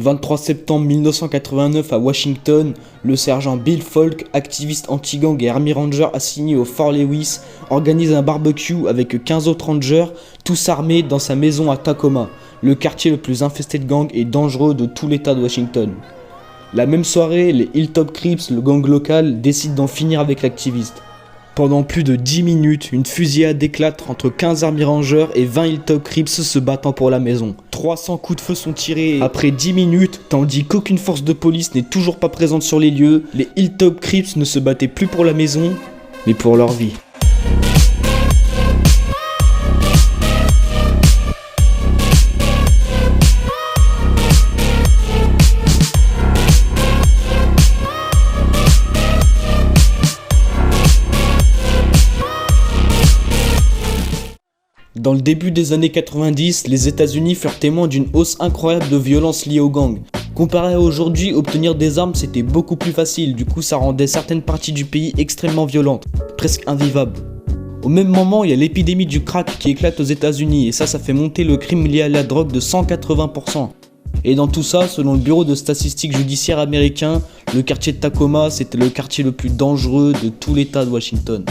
23 septembre 1989 à Washington, le sergent Bill Falk, activiste anti-gang et Army Ranger assigné au Fort Lewis, organise un barbecue avec 15 autres rangers, tous armés dans sa maison à Tacoma, le quartier le plus infesté de gangs et dangereux de tout l'état de Washington. La même soirée, les Hilltop Crips, le gang local, décident d'en finir avec l'activiste. Pendant plus de 10 minutes, une fusillade éclate entre 15 Army Rangers et 20 Hilltop Crips se battant pour la maison. 300 coups de feu sont tirés après 10 minutes, tandis qu'aucune force de police n'est toujours pas présente sur les lieux. Les Hilltop Crips ne se battaient plus pour la maison, mais pour leur vie. Dans le début des années 90, les États-Unis furent témoins d'une hausse incroyable de violence liée aux gangs. Comparé à aujourd'hui, obtenir des armes c'était beaucoup plus facile, du coup ça rendait certaines parties du pays extrêmement violentes, presque invivables. Au même moment, il y a l'épidémie du crack qui éclate aux États-Unis et ça fait monter le crime lié à la drogue de 180%. Et dans tout ça, selon le bureau de statistiques judiciaires américain, le quartier de Tacoma c'était le quartier le plus dangereux de tout l'état de Washington.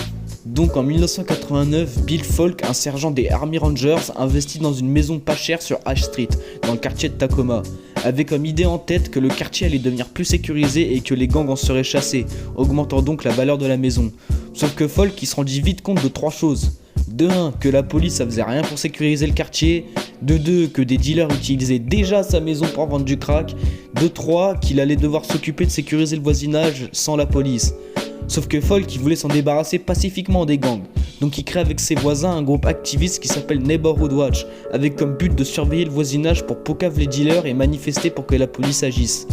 Donc en 1989, Bill Falk, un sergent des Army Rangers, investit dans une maison pas chère sur Ash Street, dans le quartier de Tacoma, avec comme idée en tête que le quartier allait devenir plus sécurisé et que les gangs en seraient chassés, augmentant donc la valeur de la maison. Sauf que Falk il se rendit vite compte de 3 choses. De 1, que la police ça faisait rien pour sécuriser le quartier. De 2, que des dealers utilisaient déjà sa maison pour vendre du crack. De 3, qu'il allait devoir s'occuper de sécuriser le voisinage sans la police. Sauf que Falk il voulait s'en débarrasser pacifiquement des gangs, donc il crée avec ses voisins un groupe activiste qui s'appelle Neighborhood Watch, avec comme but de surveiller le voisinage pour pocave les dealers et manifester pour que la police agisse.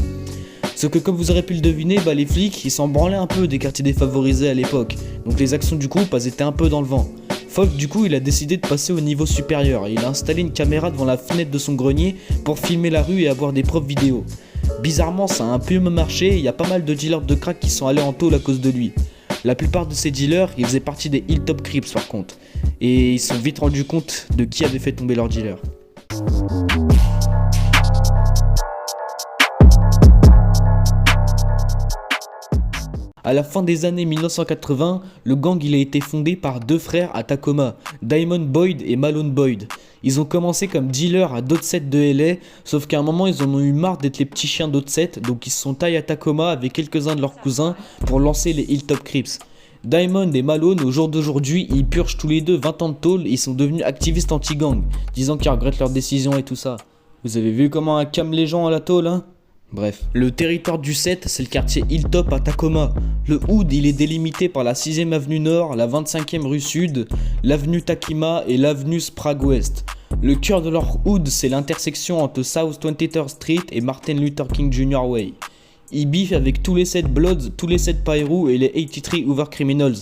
Sauf que comme vous aurez pu le deviner, les flics ils s'en branlaient un peu des quartiers défavorisés à l'époque, donc les actions du groupe elles étaient un peu dans le vent. Falk du coup il a décidé de passer au niveau supérieur et il a installé une caméra devant la fenêtre de son grenier pour filmer la rue et avoir des preuves vidéo. Bizarrement ça a un peu marché et il y a pas mal de dealers de crack qui sont allés en tôle à cause de lui. La plupart de ces dealers ils faisaient partie des Hilltop Crips par contre, et ils se sont vite rendus compte de qui avait fait tomber leur dealer. À la fin des années 1980, le gang il a été fondé par 2 frères à Tacoma, Diamond Boyd et Malone Boyd. Ils ont commencé comme dealers à Dodset de LA, sauf qu'à un moment ils en ont eu marre d'être les petits chiens Dodset, donc ils se sont taillés à Tacoma avec quelques-uns de leurs cousins pour lancer les Hilltop Crips. Diamond et Malone, au jour d'aujourd'hui, ils purgent tous les deux 20 ans de tôle et ils sont devenus activistes anti-gang, disant qu'ils regrettent leur décision et tout ça. Vous avez vu comment on calme les gens à la tôle, hein? Bref, le territoire du 7, c'est le quartier Hilltop à Tacoma. Le Hood, il est délimité par la 6ème avenue Nord, la 25e rue Sud, l'avenue Takima et l'avenue Sprague Ouest. Le cœur de leur Hood, c'est l'intersection entre South 23rd Street et Martin Luther King Jr. Way. Ils biffent avec tous les 7 Bloods, tous les 7 Pyro et les 83 Hoover Criminals.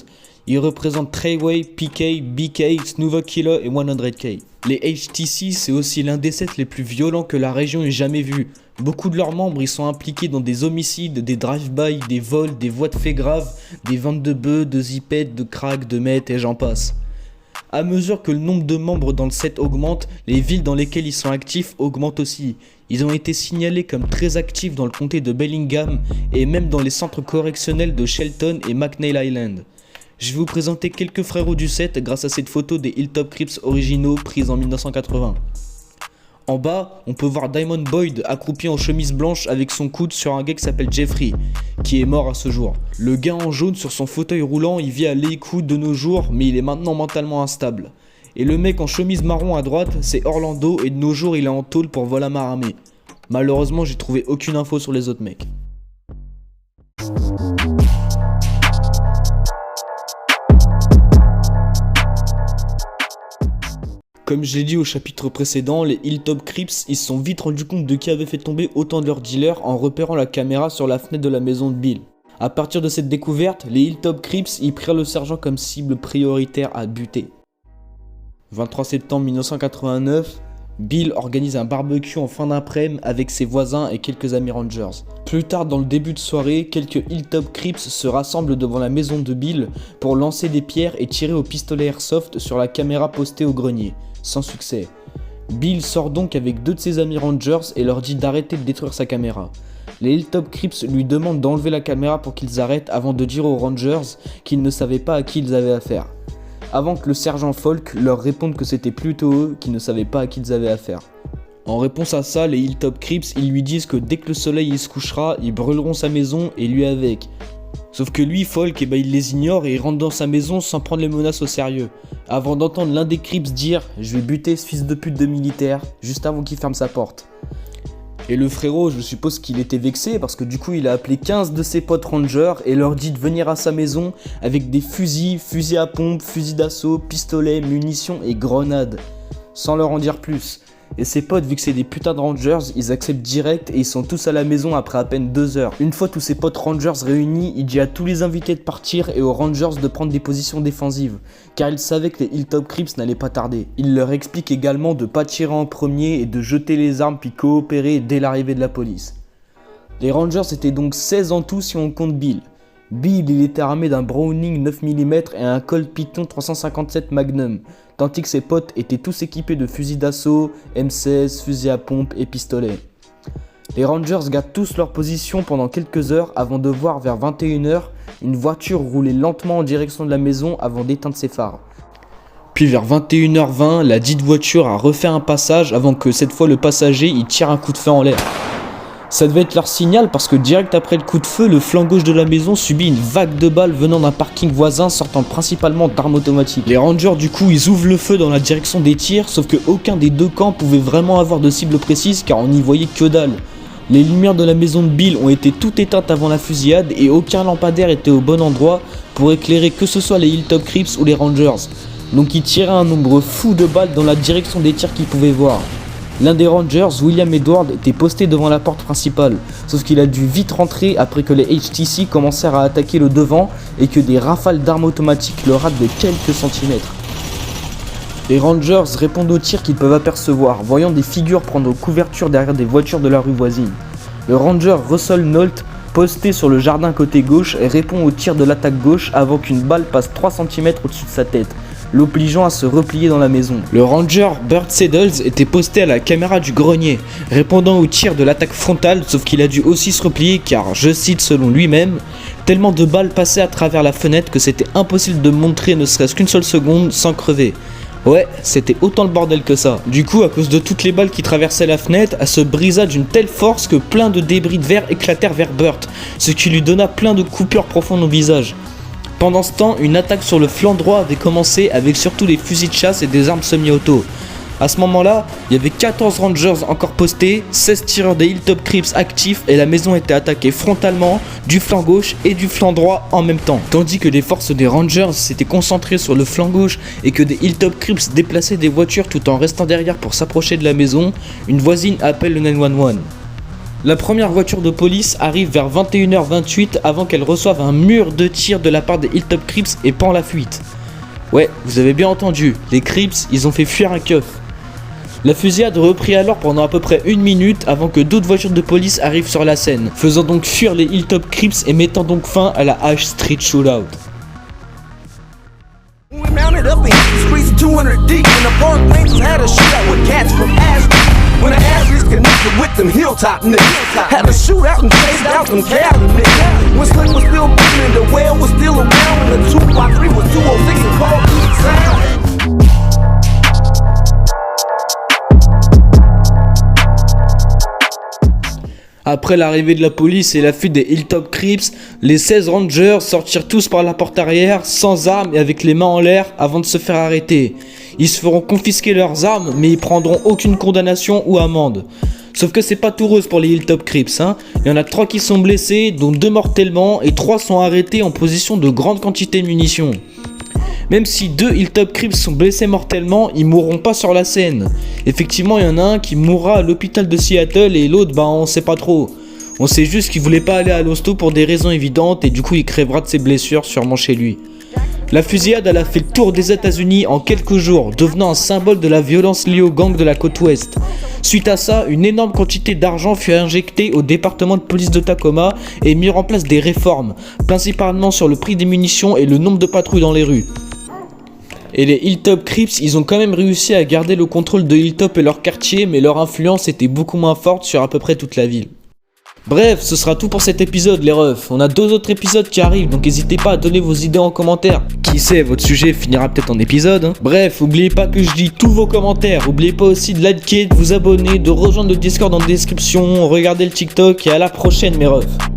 Ils représentent Treyway, PK, BK, Snoover Killer et 100K. Les HTC, c'est aussi l'un des 7 les plus violents que la région ait jamais vu. Beaucoup de leurs membres ils sont impliqués dans des homicides, des drive-by, des vols, des voies de fait graves, des ventes de bœufs, de zipettes, de crack, de meth et j'en passe. À mesure que le nombre de membres dans le set augmente, les villes dans lesquelles ils sont actifs augmentent aussi. Ils ont été signalés comme très actifs dans le comté de Bellingham et même dans les centres correctionnels de Shelton et McNeil Island. Je vais vous présenter quelques frérots du set grâce à cette photo des Hilltop Crips originaux prise en 1980. En bas, on peut voir Diamond Boyd accroupi en chemise blanche avec son coude sur un gars qui s'appelle Jeffrey, qui est mort à ce jour. Le gars en jaune sur son fauteuil roulant, il vit à Lakewood de nos jours, mais il est maintenant mentalement instable. Et le mec en chemise marron à droite, c'est Orlando et de nos jours il est en tôle pour vol à main armée. Malheureusement, j'ai trouvé aucune info sur les autres mecs. Comme je l'ai dit au chapitre précédent, les Hilltop Crips ils se sont vite rendus compte de qui avait fait tomber autant de leurs dealers en repérant la caméra sur la fenêtre de la maison de Bill. A partir de cette découverte, les Hilltop Crips ils prirent le sergent comme cible prioritaire à buter. 23 septembre 1989, Bill organise un barbecue en fin d'après-midi avec ses voisins et quelques Army Rangers. Plus tard dans le début de soirée, quelques Hilltop Crips se rassemblent devant la maison de Bill pour lancer des pierres et tirer au pistolet airsoft sur la caméra postée au grenier, sans succès. Bill sort donc avec 2 de ses amis Rangers et leur dit d'arrêter de détruire sa caméra. Les Hilltop Crips lui demandent d'enlever la caméra pour qu'ils arrêtent avant de dire aux Rangers qu'ils ne savaient pas à qui ils avaient affaire. Avant que le sergent Falk leur réponde que c'était plutôt eux qui ne savaient pas à qui ils avaient affaire. En réponse à ça, les Hilltop Crips ils lui disent que dès que le soleil il se couchera, ils brûleront sa maison et lui avec. Sauf que lui, Falk, il les ignore et il rentre dans sa maison sans prendre les menaces au sérieux. Avant d'entendre l'un des Crips dire « Je vais buter ce fils de pute de militaire » juste avant qu'il ferme sa porte. Et le frérot, je suppose qu'il était vexé parce que du coup il a appelé 15 de ses potes rangers et leur dit de venir à sa maison avec des fusils à pompe, fusils d'assaut, pistolets, munitions et grenades. Sans leur en dire plus. Et ses potes, vu que c'est des putains de rangers, ils acceptent direct et ils sont tous à la maison après à peine 2 heures. Une fois tous ses potes rangers réunis, il dit à tous les invités de partir et aux rangers de prendre des positions défensives, car il savait que les Hilltop Crips n'allaient pas tarder. Il leur explique également de pas tirer en premier et de jeter les armes puis coopérer dès l'arrivée de la police. Les rangers étaient donc 16 en tout si on compte Bill. Bill, il était armé d'un Browning 9 mm et un Colt Python 357 Magnum, tandis que ses potes étaient tous équipés de fusils d'assaut, M16, fusils à pompe et pistolets. Les Rangers gardent tous leur position pendant quelques heures avant de voir vers 21 h une voiture rouler lentement en direction de la maison avant d'éteindre ses phares. Puis vers 21 h 20, la dite voiture a refait un passage avant que cette fois le passager il tire un coup de feu en l'air. Ça devait être leur signal parce que direct après le coup de feu, le flanc gauche de la maison subit une vague de balles venant d'un parking voisin sortant principalement d'armes automatiques. Les rangers du coup ils ouvrent le feu dans la direction des tirs, sauf que aucun des deux camps pouvait vraiment avoir de cible précise car on n'y voyait que dalle. Les lumières de la maison de Bill ont été toutes éteintes avant la fusillade et aucun lampadaire était au bon endroit pour éclairer que ce soit les Hilltop Crips ou les Rangers. Donc ils tiraient un nombre fou de balles dans la direction des tirs qu'ils pouvaient voir. L'un des Rangers, William Edward, était posté devant la porte principale, sauf qu'il a dû vite rentrer après que les HTC commencèrent à attaquer le devant et que des rafales d'armes automatiques le ratent de quelques centimètres. Les Rangers répondent aux tirs qu'ils peuvent apercevoir, voyant des figures prendre couverture derrière des voitures de la rue voisine. Le Ranger Russell Nolt, posté sur le jardin côté gauche, répond aux tirs de l'attaque gauche avant qu'une balle passe 3 cm au-dessus de sa tête, l'obligeant à se replier dans la maison. Le Ranger Burt Saddles était posté à la caméra du grenier, répondant aux tirs de l'attaque frontale, sauf qu'il a dû aussi se replier car, je cite selon lui-même, tellement de balles passaient à travers la fenêtre que c'était impossible de montrer ne serait-ce qu'une seule seconde sans crever. Ouais, c'était autant le bordel que ça. Du coup, à cause de toutes les balles qui traversaient la fenêtre, elle se brisa d'une telle force que plein de débris de verre éclatèrent vers Burt, ce qui lui donna plein de coupures profondes au visage. Pendant ce temps, une attaque sur le flanc droit avait commencé avec surtout des fusils de chasse et des armes semi-auto. À ce moment-là, il y avait 14 Rangers encore postés, 16 tireurs des Hilltop Crips actifs et la maison était attaquée frontalement du flanc gauche et du flanc droit en même temps. Tandis que les forces des Rangers s'étaient concentrées sur le flanc gauche et que des Hilltop Crips déplaçaient des voitures tout en restant derrière pour s'approcher de la maison, une voisine appelle le 911. La première voiture de police arrive vers 21 h 28 avant qu'elle reçoive un mur de tirs de la part des Hilltop Crips et prend la fuite. Ouais, vous avez bien entendu, les Crips, ils ont fait fuir un keuf. La fusillade reprit alors pendant à peu près 1 minute avant que d'autres voitures de police arrivent sur la scène, faisant donc fuir les Hilltop Crips et mettant donc fin à la Ash Street Shootout. When the athletes connected with them hilltop niggas, had a shootout and chased out them Cali niggas. When Slick was still moving and the well was still around, and the 2x3 was 206 and called through the sound. Après l'arrivée de la police et la fuite des Hilltop Crips, les 16 Rangers sortirent tous par la porte arrière, sans armes et avec les mains en l'air avant de se faire arrêter. Ils se feront confisquer leurs armes, mais ils prendront aucune condamnation ou amende. Sauf que c'est pas tout rose pour les Hilltop Crips, hein. Il y en a 3 qui sont blessés, dont 2 mortellement, et 3 sont arrêtés en position de grande quantité de munitions. Même si 2 Hilltop Crips sont blessés mortellement, ils mourront pas sur la scène. Effectivement, il y en a un qui mourra à l'hôpital de Seattle et l'autre, on sait pas trop. On sait juste qu'il voulait pas aller à l'hosto pour des raisons évidentes et du coup il crèvera de ses blessures sûrement chez lui. La fusillade elle a fait le tour des États-Unis en quelques jours, devenant un symbole de la violence liée aux gangs de la côte ouest. Suite à ça, une énorme quantité d'argent fut injectée au département de police de Tacoma et mis en place des réformes, principalement sur le prix des munitions et le nombre de patrouilles dans les rues. Et les Hilltop Crips, ils ont quand même réussi à garder le contrôle de Hilltop et leur quartier, mais leur influence était beaucoup moins forte sur à peu près toute la ville. Bref, ce sera tout pour cet épisode les refs. On a 2 autres épisodes qui arrivent, donc n'hésitez pas à donner vos idées en commentaire. Qui sait, votre sujet finira peut-être en épisode. Bref, n'oubliez pas que je lis tous vos commentaires. N'oubliez pas aussi de liker, de vous abonner, de rejoindre le Discord en description, regardez le TikTok et à la prochaine mes refs.